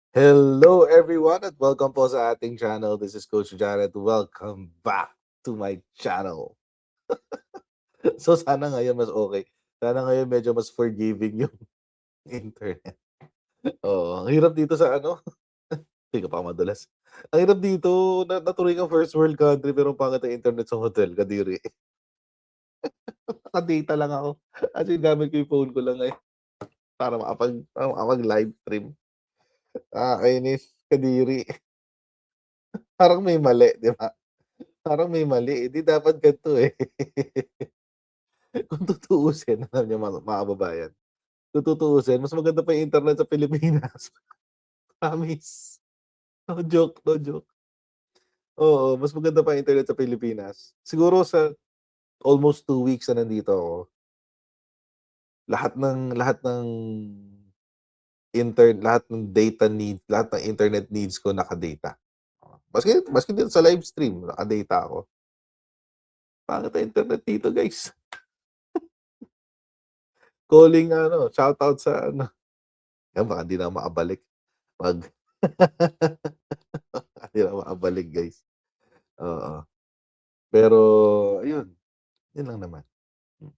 Hello everyone at welcome po sa ating channel. This is Coach Jared. Welcome back to my channel. So sana ngayon mas okay. Sana ngayon medyo mas forgiving yung internet. Oo, ang hirap dito sa ano, hindi ka pa madulas. Ang hirap dito, natuloy kang first world country pero ang pangit ang internet sa hotel, kadiri. Naka-data lang ako. As in gamit ko yung phone ko lang ngayon para makapag-live stream. Nakakainis, kadiri. Parang may mali, 'di ba? Parang may mali, eh, 'di dapat ganito, eh. Kung tutuusin, alam niyo mga kababayan, kung tutuusin mas maganda pa yung internet sa Pilipinas, promise. No joke, no joke. Oo, mas maganda pa yung internet sa Pilipinas. Siguro sa almost 2 weeks na nandito ako, lahat ng lahat ng data need lahat ng internet needs ko naka-data. Maski maski dito sa live stream naka-data ako. Pangit ang internet dito guys. Calling ano, shoutout sa ano, baka 'di na makabalik 'pag 'di na makabalik guys, oo. Pero ayun, yun lang naman. Hmm.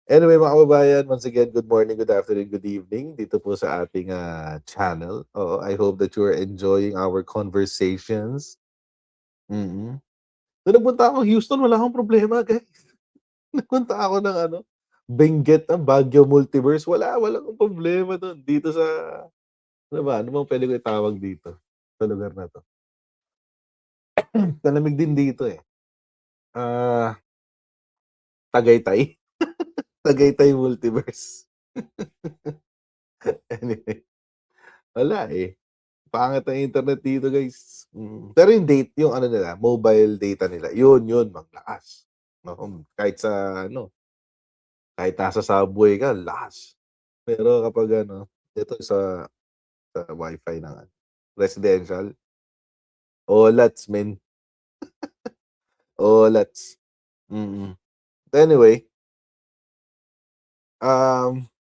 Anyway mga kababayan, once again, good morning, good afternoon, good evening dito po sa ating, channel. Oo, I hope that you are enjoying our conversations. Mm. Nung nagpunta ako Houston wala akong problema guys. Nagpunta ako ng ano, Benguet, Baguio Multiverse, wala akong problema dun. Dito sa ano ba, ano bang puwede ko itawag dito, sa lugar na 'to? Malamig din dito, eh. Ah, Tagaytay? Tagaytay Multiverse. Anyway, wala, eh, pangit ang internet dito guys, Pero yung ano nila, mobile data nila, yun malakas. Naku, kahit nasa subway ka lakas. Pero kapag ano, dito sa wifi ng ano, residential, OLATs men, OLATs. Mm. Anyway,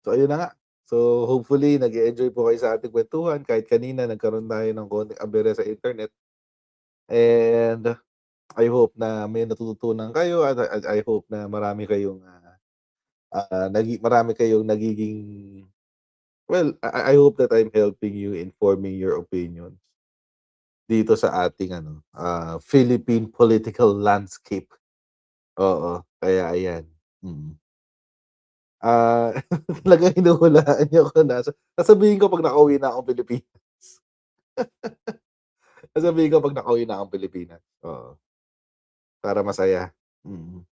so ayun na nga. So hopefully nag-e-enjoy po kayo sa ating kuwentuhan kahit kanina nagkaroon tayo ng konting abere sa internet. And I hope na may natututunan kayo at I hope na marami kayong nagiging well, I hope that I'm helping you informing your opinions dito sa ating ano, Philippine political landscape. Oo, kaya ayan, mm. Talagang hinuhulaan niyo ako na sasabihin ko 'pag nakauwi na akong Pilipinas. Sasabihin ko 'pag nakauwi na akong Pilipinas, oo, para masaya. Mm.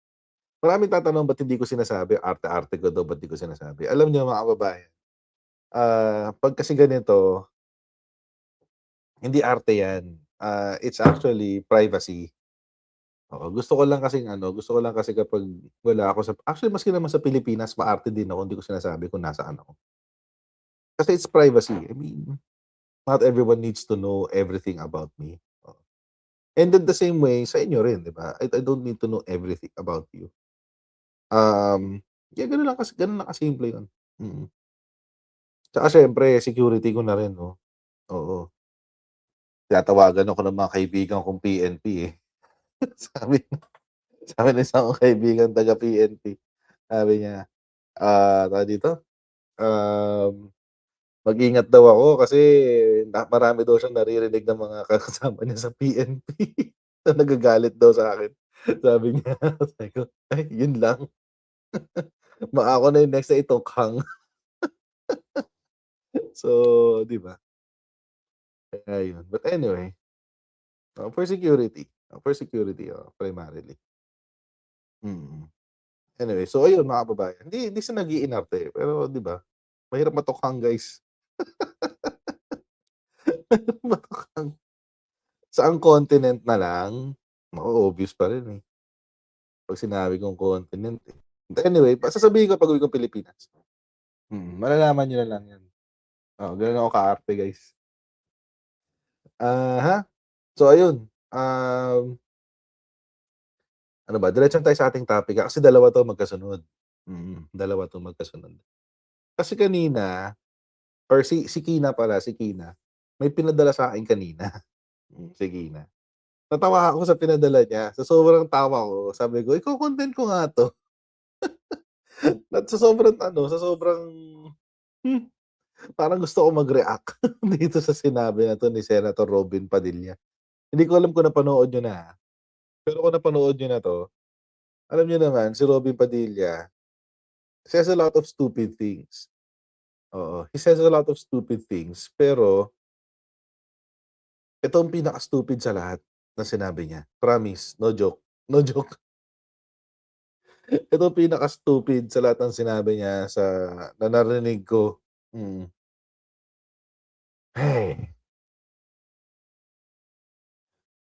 Maraming tatanong ba't hindi ko sinasabi, arte-arte ko daw ba't di ko sinasabi. Alam niyo mga kababayan, 'pag kasi ganito, hindi arte 'yan, it's actually privacy. Oo, gusto ko lang kasi kapag wala ako actually maski naman sa Pilipinas maarte din ako, hindi ko sinasabi kung nasaan ako. Kasi it's privacy, I mean, not everyone needs to know everything about me, oo. And then the same way sa inyo rin, 'di ba? I don't need to know everything about you. Yeah, gano'n lang kasimple 'yun, mm. Tsaka siyempre security ko na rin 'no, oo. Tinatawagan ako ng mga kaibigan kong PNP, eh. Sabi sabi ng isa kong kaibigan taga-PNP, sabi niya, tawag dito, um, mag-ingat daw ako kasi marami daw siyang naririnig ng mga kasama niya sa PNP na nagagalit daw sa'kin, sabi niya. Sabi ko, "Ay, 'yun lang." Ako na yung next na itokhang. So, 'di ba? Kaya yun. But anyway, for security, primarily. Mm. Anyway, so ayun mga kababayan, hindi sa nag-iinarte, pero 'di ba, mahirap matokhang guys. Matokhang. Saang continent na lang, naku obvious pa rin, eh, 'pag sinabi kong continent, eh. Anyway, sasabihin ko pag-uwi kong Pilipinas. Malalaman niyo na lang 'yan. Oo, gano'n ako kaarte guys. Ha? So ayun, ano ba, diretso na tayo sa ating topic, kasi dalawa 'to magkasunod. Dalawa 'to magkasunod. Kasi kanina or si Kina pala, si Kina. may pinadala sa'kin kanina. Sige na. Natawa ako sa pinadala niya, sa sobrang tawa ko sabi ko, "Iko-content ko nga 'to." At sa sobrang ano, sa sobrang, hmm, parang gusto ko mag-react dito sa sinabi na 'to ni Senator Robin Padilla. Hindi ko alam kung napanood niyo na, pero kung napanood niyo na 'to, alam niyo naman si Robin Padilla says a lot of stupid things. Oo, he says a lot of stupid things, pero ito ang pinaka-stupid sa lahat na sinabi niya. Promise, no joke, no joke. Ito ang pinaka-stupid sa lahat ng sinabi niya na narinig ko. Mm. Ay,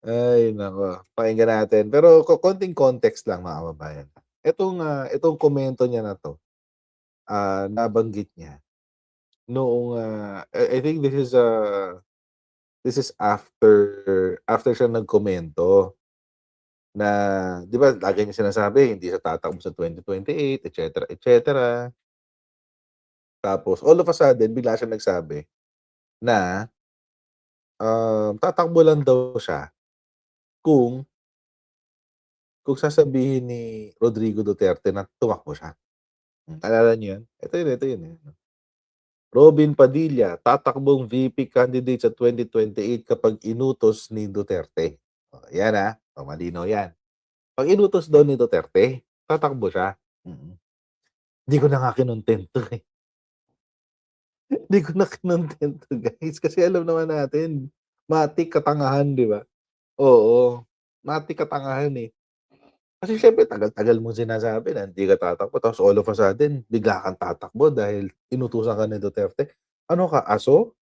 ay naku, pakinggan natin. Pero konting context lang mga kababayan. Itong komento niya na 'to, nabanggit niya noong, I think this is after siya nagkomento na 'di ba lagi niya sinasabi hindi siya tatakbo sa 2028 et cetera, et cetera. Tapos all of a sudden bigla siyang nagsabi na, tatakbo lang daw siya kung sasabihin ni Rodrigo Duterte na tumakbo siya. Naalala niyo 'yun? Ito 'yun, eh. Robin Padilla, tatakbong VP candidate sa 2028 kapag inutos ni Duterte. Oh, 'yan, oh, malinaw 'yan. 'Pag inutos daw ni Duterte, tatakbo siya. Mm. Hindi ko na nga kinontent 'to, eh. Hindi ko na kinontent 'to, guys, kasi alam naman natin, matik katangahan, 'di ba? Oo, matik katangahan, eh. Kasi siyempre tagal-tagal mong sinasabi na hindi ka tatakbo tapos all of a sudden bigla kang tatakbo dahil inutusan ka ni Duterte. Ano ka, aso?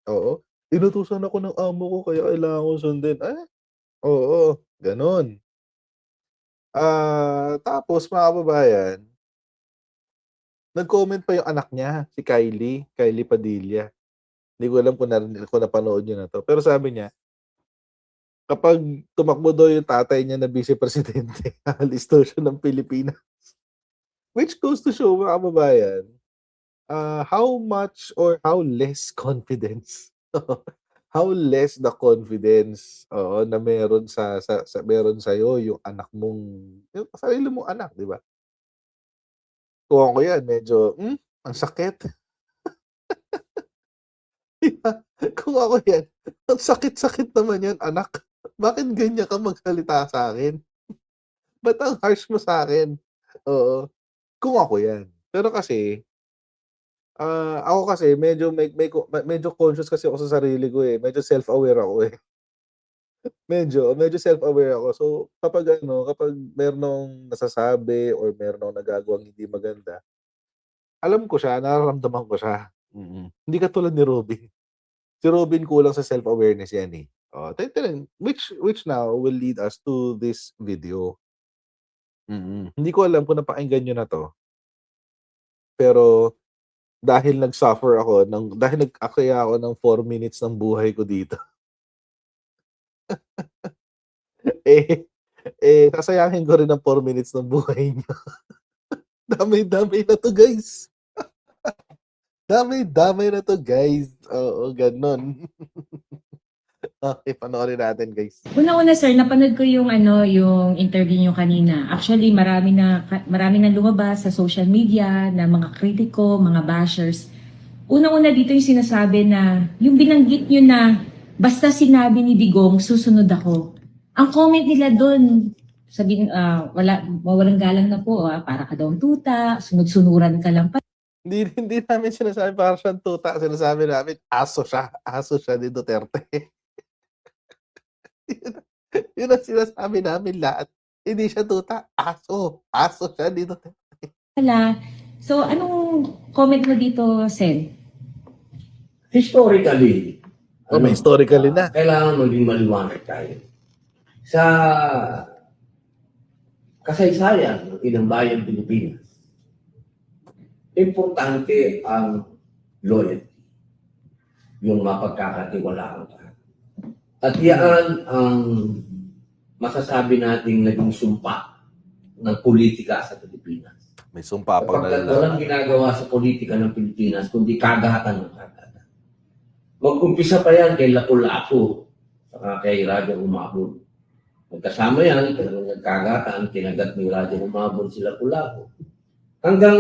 Oo. "Inutusan ako ng amo ko kaya kailangan kong sundin." Oo, gano'n. Tapos mga kababayan, nag-comment pa yung anak niya, si Kylie Padilla. Hindi ko alam kung napanood niyo na 'to, pero sabi niya, kapag tumakbo daw yung tatay niya na vice presidente, aalis daw siya ng Pilipinas. Which goes to show mga kababayan, how much or how less confidence, how less the confidence, oo, na meron sa'yo yung anak mong yung sarili mong anak, 'di ba? Kung ako 'yan medyo, ang sakit, 'di ba? Kung ako 'yan, ang sakit-sakit naman 'yan anak, bakit ganyan ka magsalita sa'kin? Ba't ang harsh mo sa'kin? Oo, kung ako 'yan. Pero kasi ako kasi medyo conscious kasi ako sa sarili ko, eh, medyo self-aware ako, eh. Medyo self-aware ako. So, kapag meron akong nasasabi or meron akong nagagawang hindi maganda, alam ko siya, nararamdaman ko siya. Hindi katulad ni Robin. Si Robin kulang sa self-awareness 'yan, eh. Oh, tignan which now will lead us to this video. Hindi ko alam kung napakinggan niyo na 'to, pero dahil nag-akyat ako ng 4 minutes ng buhay ko dito, eh, sasayangin ko rin ang 4 minutes ng buhay niyo. Damay-damay na 'to, guys. Damay-damay na 'to, guys. Oo, gano'n. Okey, panoorin natin, guys. Unang-una sir, napanood ko yung ano, yung interview niyo kanina. Actually, marami na lumabas sa social media na mga kritiko, mga bashers. Unang-una dito yung sinasabi na, yung binanggit niyo na, basta sinabi ni Digong, susunod ako. Ang comment nila doon, sabihin, walang galang na po, para ka daw tuta, sunod-sunuran ka lang. Hindi namin sinasabi para siyang tuta, sinasabi namin aso siya ni Duterte. Yun ang sinasabi namin lahat. Hindi siya tuta, aso siya ni Duterte. So, anong comment mo dito, Sen? Historically, May historically na. kailangan maging maliwanag tayo. Sa kasaysayan ng ilang bayang Pilipinas, importante ang loyalty, yung mapagkakatiwalaan ka. At yan ang masasabi nating naging sumpa ng politika sa Pilipinas. May sumpa pag Kapag walang ginagawa sa politika ng Pilipinas, kundi kagahatan ng kagahatan. Mag-umpisa pa yan kay Lapu-Lapu, saka kay Raja Umabon. Magkasama yan, pero nagkagataan, kinagat ni Raja Umabon si Lapu-Lapu. Hanggang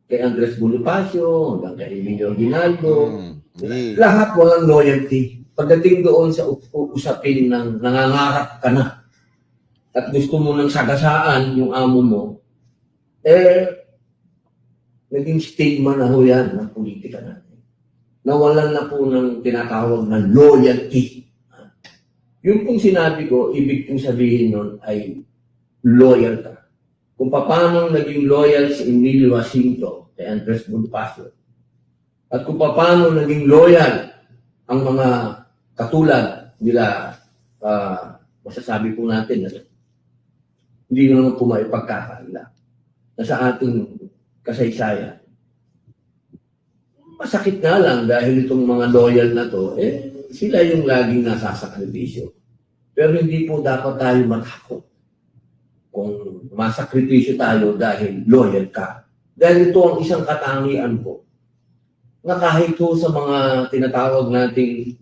kay Andres Bonifacio, hanggang kay Emilio Aguinaldo, Yeah. lahat walang loyalty. Pagdating doon sa usapin ng nangangarap ka na at gusto mo ng sagasaan yung amo mo, naging stigma na ho yan ng politika natin. Nawalan na po ng tinatawag na loyalty. Yung pong sinabi ko, ibig kong sabihin nun ay loyal ka. Kung paano naging loyal si Emilio Jacinto kay Andres Bonifacio, at kung paano naging loyal ang mga katulad nila, masasabi po natin na hindi naman po maipagkakaila na sa ating kasaysayan. Masakit nga lang dahil itong mga loyal na to, sila yung laging nasasakripisyo. Pero hindi po dapat tayo matakot kung masakripisyo tayo dahil loyal ka. Dahil ito ang isang katangian ko na kahit po sa mga tinatawag nating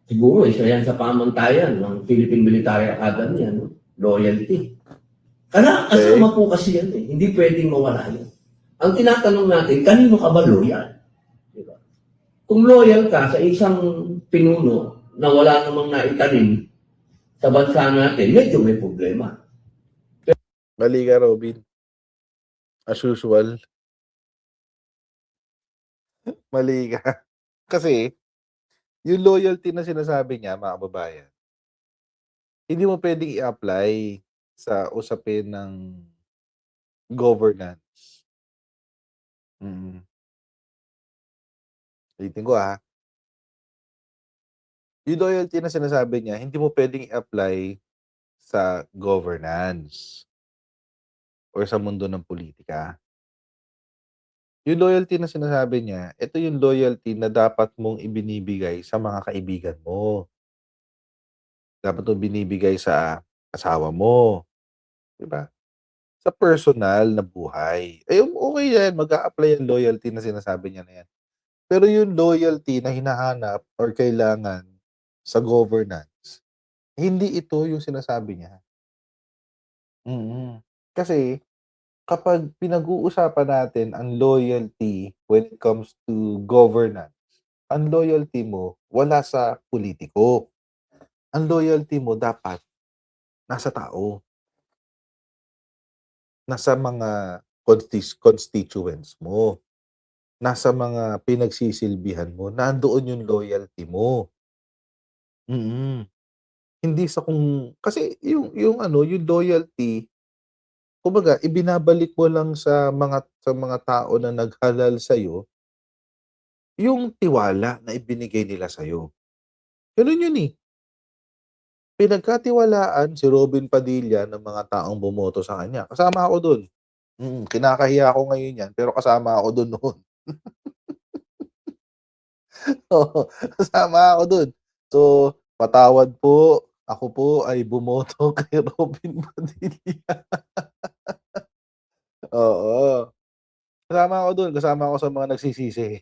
siguro isa yan sa pamantayan ng Philippine Military Academy, loyalty. Kasama po kasi yan Hindi pwedeng mawala yan. Ang tinatanong natin, kanino ka ba loyal? Diba? Kung loyal ka sa isang pinuno na wala namang naitanim sa bansa natin, medyo may problema. Mali ka, Robin. As usual. Mali ka. Kasi, yung loyalty na sinasabi niya, mga kababayan, hindi mo pwedeng i-apply sa usapin ng governance. Ulitin ko yung loyalty na sinasabi niya, hindi mo pwedeng i-apply sa governance or sa mundo ng politika. Yung loyalty na sinasabi niya, ito yung loyalty na dapat mong ibinibigay sa mga kaibigan mo. Dapat mong binibigay sa asawa mo. Diba? Sa personal na buhay. Okay yan, mag-a-apply yung loyalty na sinasabi niya na yan. Pero yung loyalty na hinahanap or kailangan sa governance, hindi ito yung sinasabi niya. Kasi, kapag pinag-uusapan natin ang loyalty when it comes to governance, ang loyalty mo wala sa politiko. Ang loyalty mo dapat nasa tao. Nasa mga constituents mo. Nasa mga pinagsisilbihan mo. Nandoon yung loyalty mo. Hindi sa kasi yung loyalty, kumbaga ibinabalik mo lang sa mga tao na naghalal sa'yo, yung tiwala na ibinigay nila sa'yo. Gano'n yun Pinagkatiwalaan si Robin Padilla ng mga taong bumoto sa kanya. Kasama ako dun. Kinakahiya ako ngayon yan, pero kasama ako dun noon. Oo, kasama ako dun. So, patawad po, ako po ay bumoto kay Robin Padilla. Oo. Kasama ako dun, kasama ako sa mga nagsisisi.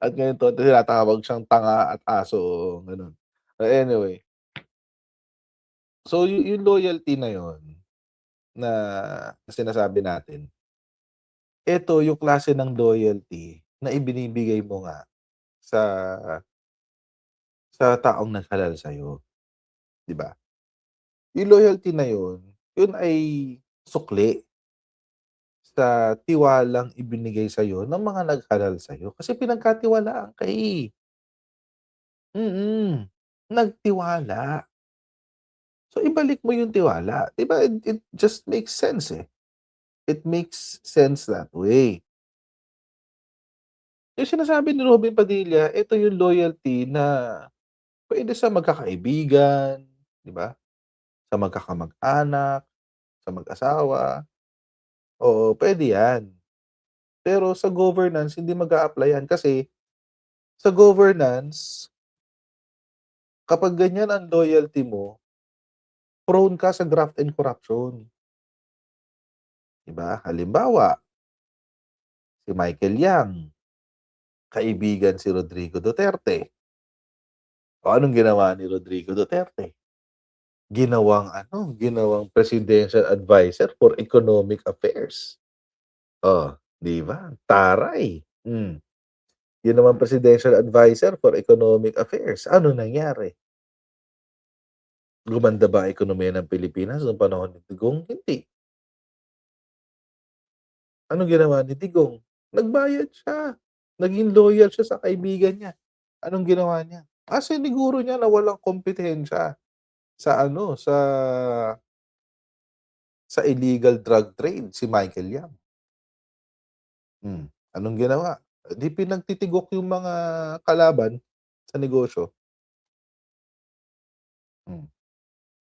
At ngayon tinatawag siyang tanga at aso, gano'n. Anyway. So, yung loyalty na yun na sinasabi natin, ito yung klase ng loyalty na ibinibigay mo nga sa taong naghalal sa'yo, 'di ba? Yung loyalty na yun ay sukli sa tiwalang ibinigay sa'yo ng mga naghalal sa'yo kasi pinagkatiwalaan ka nagtiwala. So, ibalik mo yung tiwala, 'di ba? It just makes sense It makes sense that way. Yung sinasabi ni Robin Padilla, ito yung loyalty na puwede sa magkakaibigan, 'di ba? Sa magkakamag-anak, sa mag-asawa, oo, puwede 'yan. Pero sa governance hindi mag-a-apply 'yan kasi sa governance, kapag ganyan ang loyalty mo, prone ka sa graft and corruption. 'Di ba? Halimbawa, si Michael Yang, kaibigan si Rodrigo Duterte. O anong ginawa ni Rodrigo Duterte? Ginawang presidential advisor for economic affairs. Oh, 'di ba? Taray. Ginawang presidential advisor for economic affairs. Ano nangyari? Gumanda ba ang ekonomiya ng Pilipinas noong panahon ni Digong? Hindi. Anong ginawa ni Digong? Nagbayad siya. Naging loyal siya sa kaibigan niya. Anong ginawa niya? Siniguro niya na walang kompetensya sa sa illegal drug trade si Michael Yam. Anong ginawa? Di pinagtitigok yung mga kalaban sa negosyo.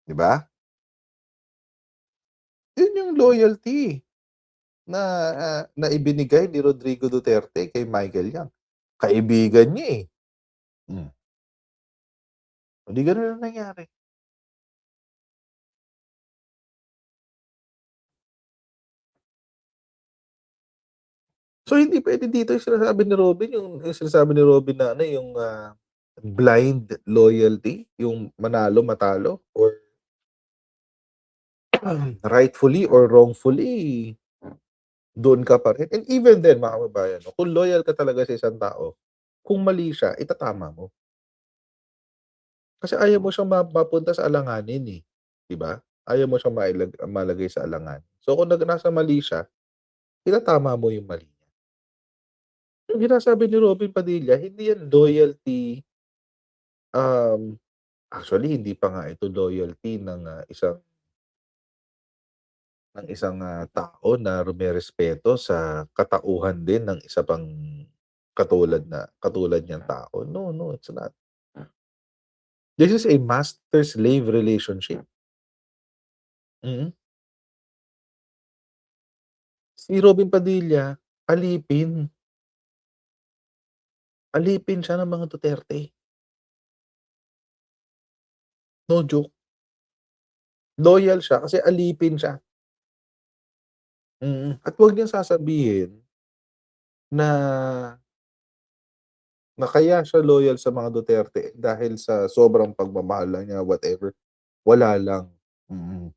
'Di ba? Yun yung loyalty na ibinigay ni Rodrigo Duterte kay Michael Yam. Kaibigan niya, eh. Hindi gano'n ang nangyari. So, hindi puwede dito yung sinasabi ni Robin, yung sinasabi ni Robin na yung blind loyalty, yung manalo matalo or rightfully or wrongfully, doon ka pa rin. And even then, mga kababayan, kung loyal ka talaga sa isang tao, kung mali siya, itatama mo. Kasi ayaw mo siyang mapunta sa alanganin, eh, 'di ba? Ayaw mo siyang malagay sa alanganin. So, kung nasa mali siya, itatama mo yung mali niya. Yung sinasabi ni Robin Padilla, hindi yan loyalty, actually hindi pa nga ito loyalty ng isang tao na rumerespeto sa katauhan din ng isa pang katulad niyang tao. No, no, it's not. This is a master-slave relationship. Mm. Si Robin Padilla, alipin. Alipin siya ng mga Duterte. No joke. Loyal siya kasi alipin siya. At huwag niyang sasabihin na kaya siya loyal sa mga Duterte dahil sa sobrang pagmamahal lang niya, whatever. Wala lang.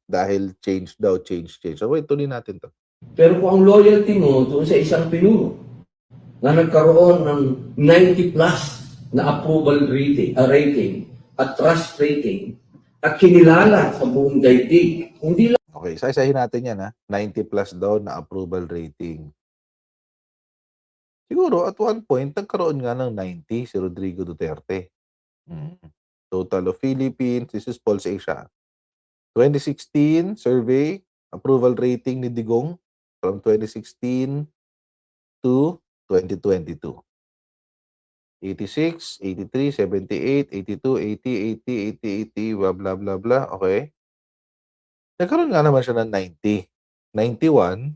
Dahil change daw, change. So, tuloy natin 'to. Pero kung ang loyalty mo doon sa isang pinuno na nagkaroon ng 90 plus na approval rating at trust rating at kinilala sa buong daigdig, hindi lang Okay, isa-isahin natin 'yan, 90 plus daw na approval rating. Siguro at one point nagkaroon nga ng 90 si Rodrigo Duterte. Total of Philippines, this is Pulse Asia. 2016 survey, approval rating ni Digong from 2016 to 2022. 86, 83, 78, 82, 80, 80, 80, 80, blah, blah, blah, blah, okay. Nagkaroon nga naman siya ng 90. 91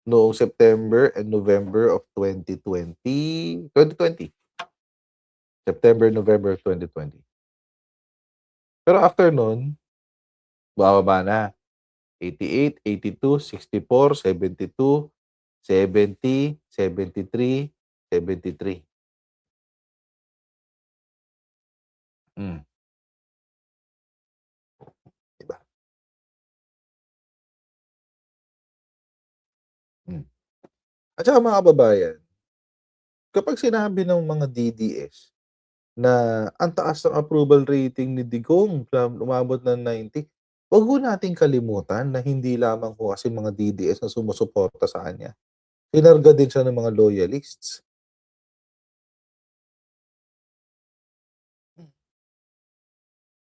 noong September and November of 2020. September, November of 2020. Pero after nun, bababa na. 88, 82, 64, 72, 70, 73, 73. Diba? At saka mga kababayan, kapag sinabi ng mga DDS na ang taas ng approval rating ni Digong, umabot ng 90, wag ho nating kalimutan na hindi lamang ho kasi mga DDS ang sumusuporta sa kanya. Kinarga din siya ng mga loyalists.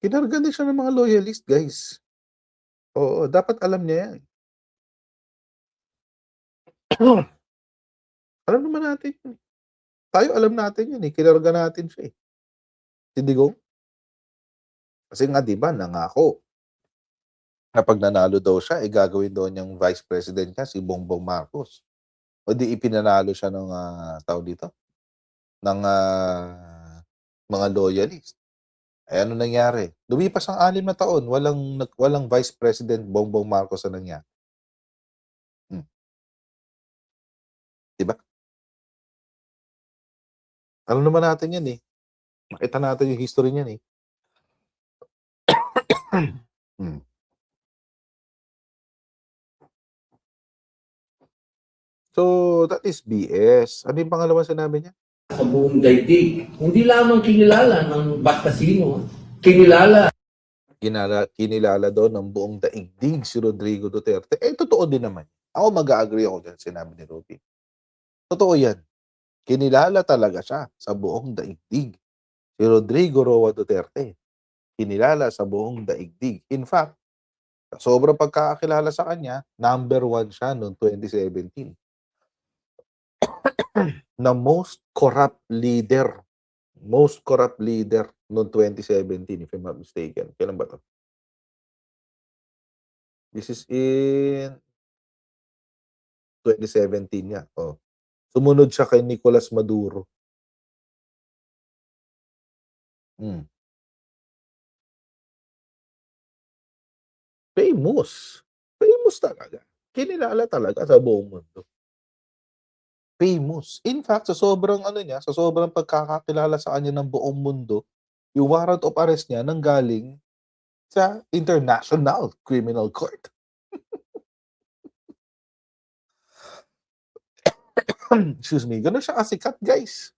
Kinarga din siya ng mga loyalist, guys. Oo, dapat alam niya yan. Alam naman natin yun. Tayo alam natin yun, kinarga natin siya, si Digong. Kasi nga 'di ba nangako na 'pag nanalo daw siya, gagawin daw niyang vice president niya si Bongbong Marcos. O di ipinanalo siya ng, tawag dito, ng, mga loyalist. Eh, ano nangyari? Lumipas ang 6 na taon, walang Vice President Bongbong Marcos na nangyari. 'Di ba? Alam naman natin yan, eh. Nakita natin yung history niyan, eh. Hmm. So, that is BS. Ano yung pangalawang sinabi niya? Sa buong daigdig. Hindi lamang kinilala ng basta sino. Kinilala Kinilala doon ng buong daigdig si Rodrigo Duterte. Eh, totoo din naman. Ako mag-a-agree ako dyan, sinabi ni Ruby. Totoo yan. Kinilala talaga siya sa buong daigdig. Si Rodrigo Roa Duterte. Kinilala sa buong daigdig. In fact, sa sobrang pagkakakilala sa kanya, number 1 siya noong 2017. Na most corrupt leader noong 2017, if I'm not mistaken. Kailan ba to? This is in 2017 niya. Oh. Sumunod siya kay Nicolas Maduro. Hmm. Famous. Famous talaga. Kinilala talaga sa buong mundo. Famous. In fact, sa sobrang sa sobrang pagkakakilala sa kanya ng buong mundo, yung warrant of arrest niya nanggaling sa International Criminal Court. Excuse me. Ganun siya kasikat, guys.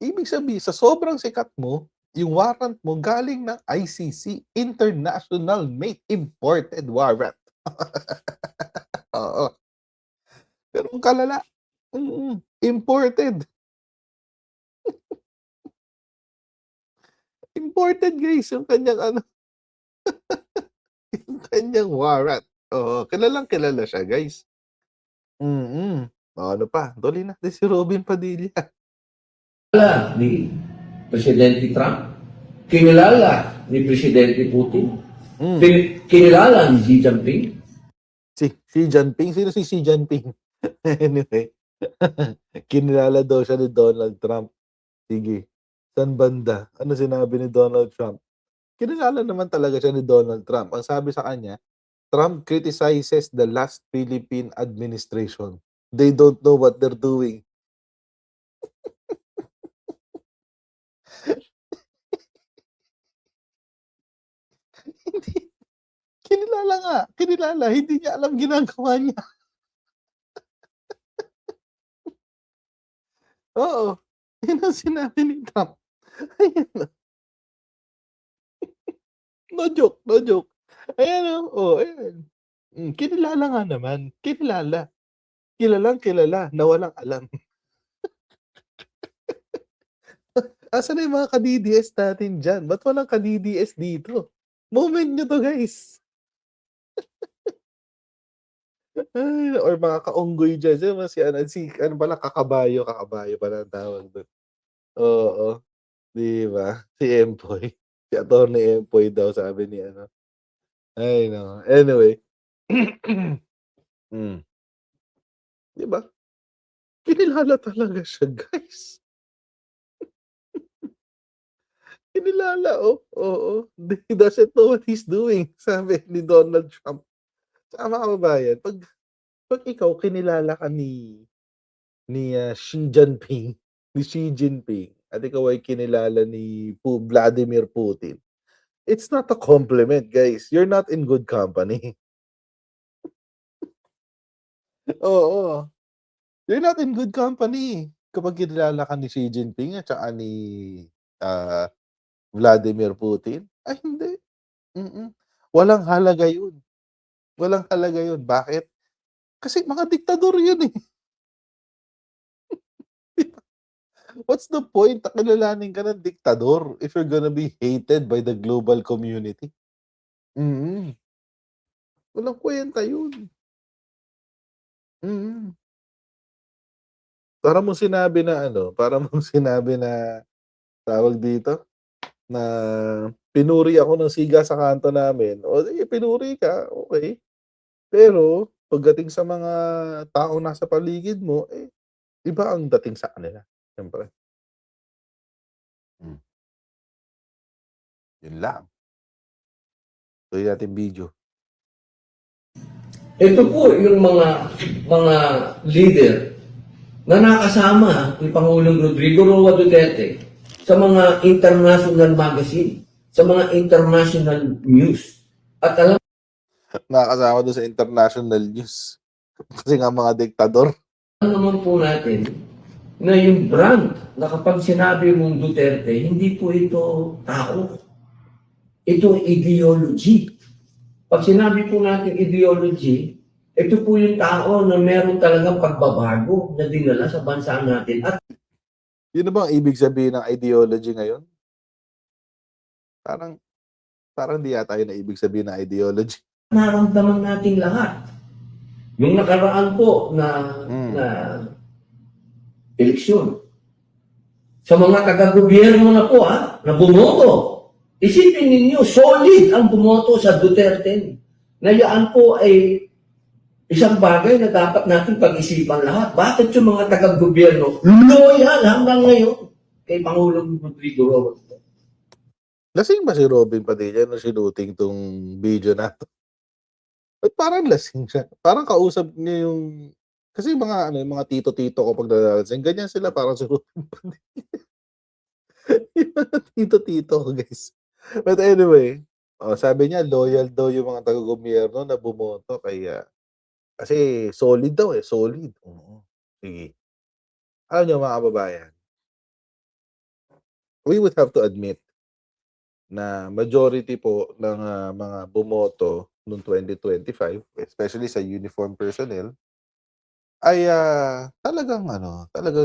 Ibig sabihin, sa sobrang sikat mo, yung warrant mo galing ng ICC, International Made Imported Warrant. Oo. Pero ang kalala. Imported. Imported, guys, yung kanyang yung kanyang warrant. Oo, kilala siya, guys. Ano pa? Tuloy natin si Robin Padilla. ni Presidente Trump. Kinilala ni Presidente Putin. Kinilala ni Xi Jinping. Si Xi Jinping? Sino si Xi Jinping? Anyway, kinilala daw siya ni Donald Trump. Sige, saan banda? Ano sinabi ni Donald Trump? Kinilala naman talaga siya ni Donald Trump. Ang sabi sa kanya, Trump criticizes the last Philippine administration. They don't know what they're doing. Hindi. Kinilala nga. Kinilala. Hindi niya alam ginagawa niya. Oo. Yun ang sinabi ni Trump. Ayan. No joke, no joke. Ayan, ayan. Kinilala nga naman. Kinilala. Kilalang-kilala na walang alam. Asan na yung mga ka-DDS natin dyan? Ba't walang ka-DDS dito? Moment nyo to, guys. Ay, or mga kaunggoy dyan. Ano pala, kakabayo pala ang tawag doon. Oo. Di ba? Si Empoy. Si Atty. Empoy daw, sabi ni ano. Ay, no. Anyway. Di ba? Kinilala talaga siya, guys. Kinilala, oo. He doesn't know what he's doing, sabi ni Donald Trump. Tsaka mga kababayan, pag ikaw kinilala ka ni Xi Jinping, at ikaw ay kinilala ni Vladimir Putin, it's not a compliment, guys. You're not in good company. Oo. You're not in good company kapag kinilala ka ni Xi Jinping at saka ni Vladimir Putin. Ay, hindi. Walang halaga yun. Walang halaga yun. Bakit? Kasi mga diktador yun, eh. What's the point na kilalanin ka ng diktador if you're gonna be hated by the global community? Walang kwenta yun. Para mong sinabi na tawag dito, na pinuri ako ng siga sa kanto namin. O sige, pinuri ka, okay. Pero pagdating sa mga taong nasa paligid mo, iba ang dating sa kanila, siyempre. Yun lang. Tuloy natin video. Ito po yung mga leader na nakasama ni Pangulong Rodrigo Roa Duterte sa mga international magazine, sa mga international news. At alam Nakakasama doon sa international news. Kasi nga mga diktador. naman po natin na yung brand na kapag sinabi mong Duterte, hindi po ito tao. Ito ideology. Pag sinabi po natin ideology, ito po yung tao na meron talagang pagbabago na dinala sa bansa natin. At Yun na ba ang ibig sabihin ng ideology ngayon? Parang di yata yun ang ibig sabihin ng ideology. naramdaman nating lahat. Yung nakaraan po na eleksyon, sa mga taga-gobyerno na po na bumoto, isipin ninyo, solid ang bumoto sa Duterte. Na yan po ay isang bagay na dapat natin pag-isipan lahat. Bakit yung mga taga-gobyerno loyal hanggang ngayon kay Pangulong Rodrigo Roa? Lasing ba si Robin Padilla nung sinuting tong video na to? Ba't parang lasing siya? Parang kausap niya yung... Kasi yung mga tito-tito ko pag nalalasing, ganyan sila parang si Robin Padilla. Yung mga tito-tito ko, guys. But anyway, sabi niya, loyal daw yung mga taga-gobyerno na bumoto. Kasi solid daw solid. Oo. Sige. Alam niyo mga kababayan, we would have to admit na majority po ng mga bumoto noong 2025, especially sa uniform personnel, ay talagang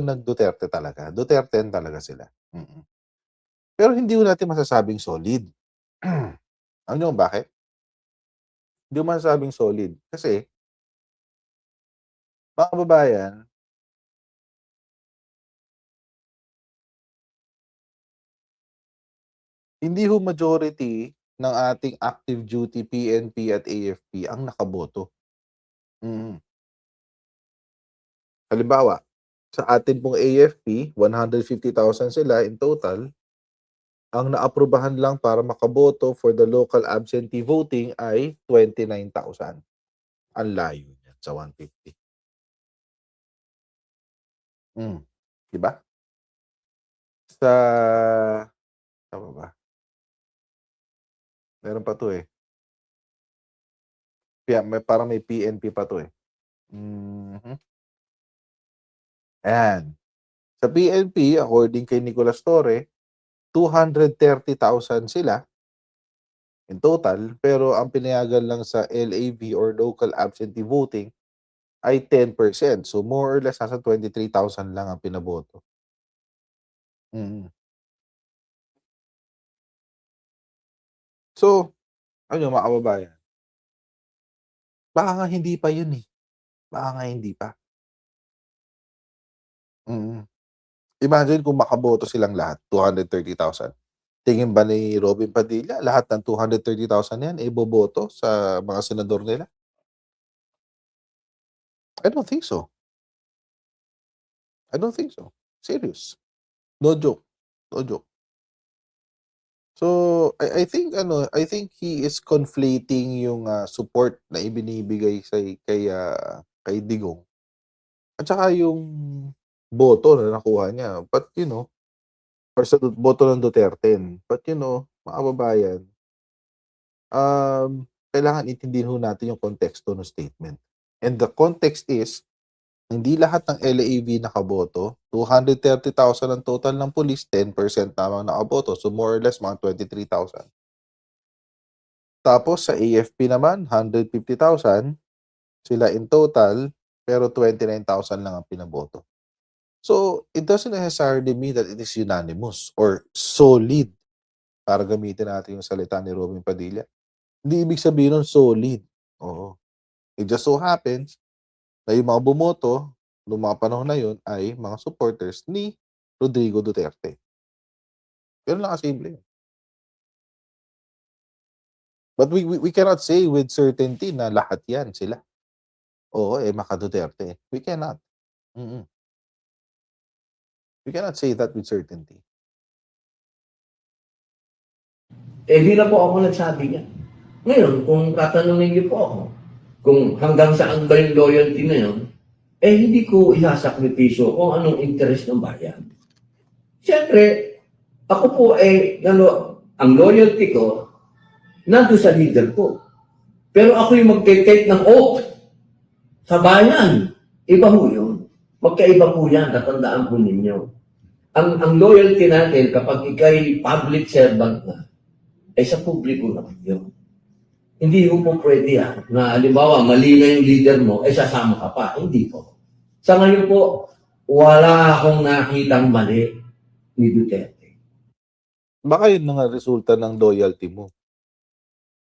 nag-Duterte talaga. Duterte talaga sila. Pero hindi ko natin masasabing solid. Alam niyo kung bakit? Hindi ko masasabing solid. Kasi, mga kababayan, hindi ho majority ng ating active duty PNP at AFP ang nakaboto. Halimbawa, sa atin pong AFP, 150,000 sila in total. Ang naaprubahan lang para makaboto for the local absentee voting ay 29,000. Ang layo niyan sa 150. Diba? Sa... Tama ba? Meron pa to parang may PNP pa to Ayan. Sa PNP, according kay Nicolas Torre, 230,000 sila in total, pero ang pinayagan lang sa LAV or local absentee voting ay 10%. So more or less nasa 23,000 lang ang pinaboto. So, ano mga kababayan, baka nga hindi pa yun Baka nga hindi pa. Imagine kung makaboto silang lahat, 230,000. Tingin ba ni Robin Padilla, lahat ng 230,000 yan boboto sa mga senador nila? I don't think so. Serious. No joke. So, I think he is conflating yung support na ibinibigay kay Digong at saka yung boto na nakuha niya. But or sa boto ng Duterte. But mga kababayan, kailangan intindihin ho natin yung konteksto ng statement. And the context is, hindi lahat ng LAV nakaboto. 230,000 ang total ng police, 10% lamang nakaboto. So more or less, mga 23,000. Tapos sa AFP naman, 150,000 sila in total, pero 29,000 lang ang pinaboto. So, it doesn't necessarily mean that it is unanimous or solid, para gamitin natin yung salita ni Robin Padilla. Hindi ibig sabihin nun solid. Oo. It just so happens na yung mga bumoto noong mga panahon na yun ay mga supporters ni Rodrigo Duterte. Ganun lang kasimple. But we cannot say with certainty na lahat yan sila. Oo, maka Duterte. We cannot. We cannot say that with certainty. Di na po ako nagsabi niya. Ngayon, kung tatanungin niyo po ako, kung hanggang saan ba yung loyalty na yun, hindi ko isasakripisyo kung anong interest ng bayan. Siyempre, ako po ang loyalty ko nandun sa leader ko. Pero ako yung magte-take ng oath sa bayan. Iba ho yun. Magkaiba po yan, tatandaan po ninyo. Ang loyalty natin kapag ikay public servant na, ay sa publiko na yun. Hindi mo po pwede yan, na halimbawa, mali na yung leader mo, ay sasama ka pa. Hindi po. Sa ngayon po, wala akong nakitang mali ni Duterte. Baka yun na nga resulta ng loyalty mo.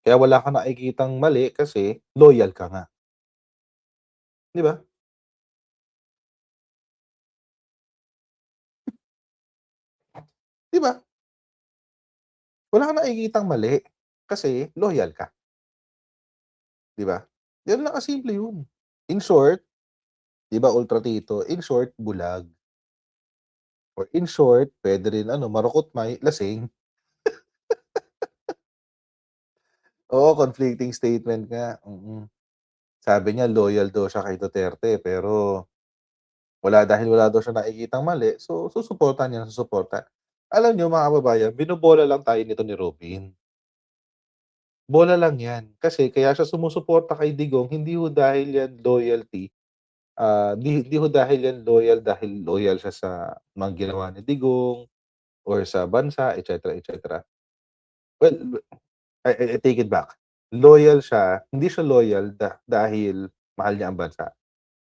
Kaya wala kang nakikitang mali kasi loyal ka nga. Di ba? Di ba? Wala kang nakikitang mali kasi loyal ka. Di ba? Yan lang kasimple yun. In short, di ba ultra tito, in short, bulag. Or in short, pwede rin marukot may lasing. Oo, conflicting statement nga. Sabi niya loyal daw siya kay Duterte pero dahil wala daw siya nakikitang mali, so susuportahan niya ng susuporta. Alam niyo mga kababayan, binobola lang tayo nito ni Robin. Bola lang yan. Kasi kaya siya sumusuporta kay Digong, hindi ho dahil yan loyalty. Di ho dahil yan dahil loyal siya sa mga ginawa ni Digong or sa bansa, etc. etc. Well, I take it back. Loyal siya, hindi siya loyal dahil mahal niya ang bansa.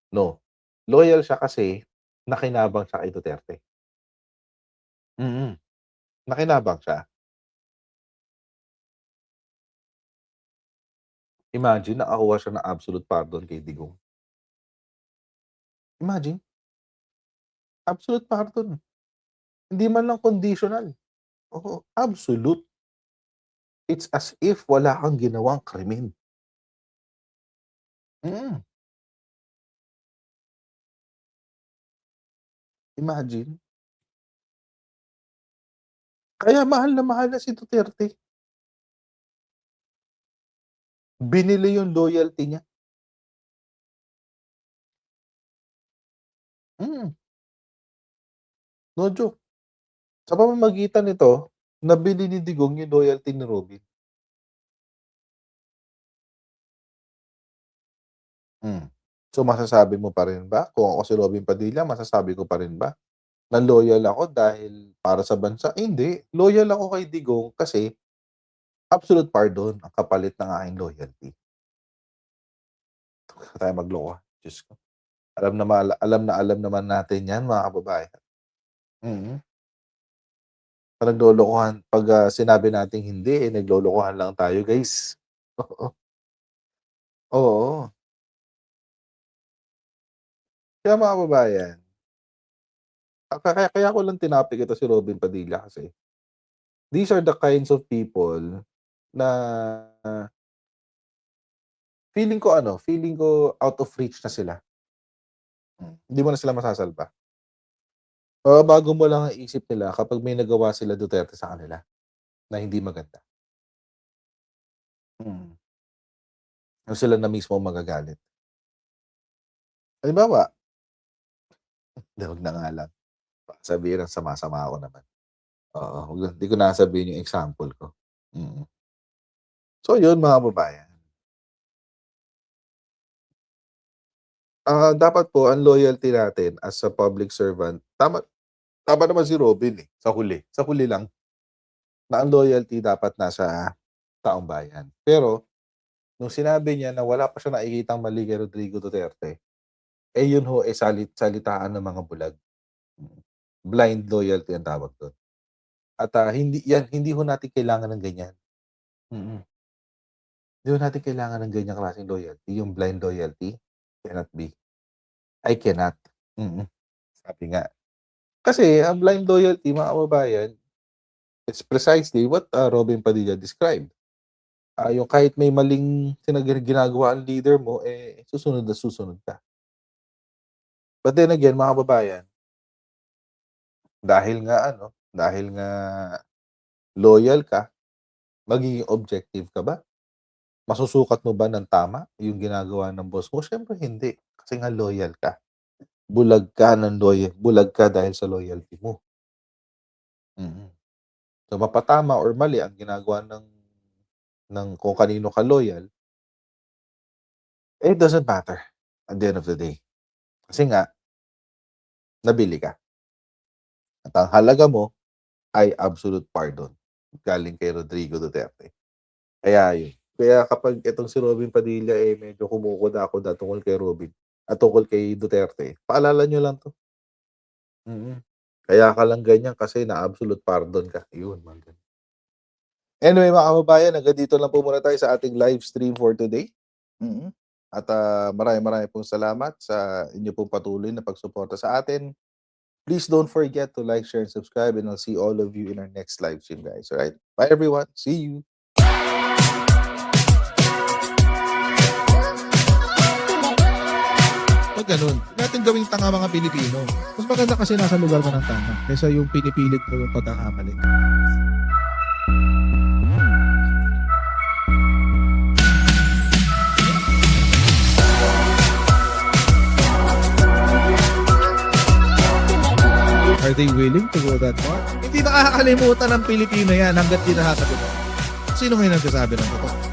No. Loyal siya kasi nakinabang siya kay Duterte. Nakinabang siya. Imagine nakakuha siya ng absolute pardon kay Digong. Imagine, absolute pardon. Hindi man lang conditional. Oo, absolute. It's as if wala kang ginawang krimen. Imagine. Kaya mahal na si Duterte. Binili yung loyalty niya. No joke. Sa pamamagitan nito, nabili ni Digong yung loyalty ni Robin. So masasabi mo pa rin ba, kung ako si Robin Padilla, masasabi ko pa rin ba na loyal ako dahil para sa bansa? Hindi. Loyal ako kay Digong kasi absolute pardon ang kapalit ng aking loyalty. Huwag tayo magloko. Diyos ko. Alam naman natin yan, mga kababayan. Pag sinabi nating hindi, naglolokohan lang tayo, guys. Oo. Oo. Kaya mga kababayan, kaya ko lang tinapik ito si Robin Padilla kasi these are the kinds of people na feeling ko out of reach na sila. Hindi mo na sila masasalba. Bago mo lang ang isip nila kapag may nagawa sila Duterte sa kanila na hindi maganda. Yung sila na mismo magagalit. Halimbawa, wag na nga lang. Baka sabihin ng sama-sama ako naman. Oo, hindi ko na sabihin yung example ko. So yun mga kababayan. Dapat po ang loyalty natin as a public servant, tama naman si Robin, sa huli lang, na ang loyalty dapat nasa taong bayan. Pero nung sinabi niya na wala pa siya nakikitang mali kay Rodrigo Duterte, yun ho, salitaan ng mga bulag. Blind loyalty ang tawag dun. At hindi ho natin kailangan ng ganyan. Hindi ho natin kailangan ng ganyang klaseng loyalty. Yung blind loyalty cannot be. I cannot. Sabi nga. Kasi ang blind loyalty, mga kababayan, it's precisely what Robin Padilla described. Yung kahit may maling ginagawa ang leader mo, susunod na susunod ka. But then again, mga kababayan, dahil nga loyal ka, magiging objective ka ba? Masusukat mo ba ng tama yung ginagawa ng boss mo? Siyempre hindi, kasi nga loyal ka. bulag ka dahil sa loyalty mo. Mm. So, mapatama or mali ang ginagawa ng kung kanino ka loyal, it doesn't matter at the end of the day. Kasi nga, nabili ka. At ang halaga mo ay absolute pardon galing kay Rodrigo Duterte. Kaya yun. Kaya kapag itong si Robin Padilla medyo kumukuda-kuda tungkol kay Robin at tungkol kay Duterte, paalala nyo lang 'to. Kaya ka lang ganyan kasi na-absolute pardon ka. Yun, mga ganun. Anyway, mga kababayan, hanggang dito lang po muna tayo sa ating live stream for today. At maraming pong salamat sa inyo pong patuloy na pagsuporta sa atin. Please don't forget to like, share, and subscribe, and I'll see all of you in our next live stream, guys. All right? Bye, everyone. See you. Pag ganun, huwag natin gawing tanga mga Pilipino. Mas maganda kasi nasa lugar mo ng tama kaysa yung pinipilit mo yung pagkakamali. Are they willing to go that far? Hindi nakakalimutan ng Pilipino yan hanggat di nasasagot. Sino ngayon ang sasabi ng totoo?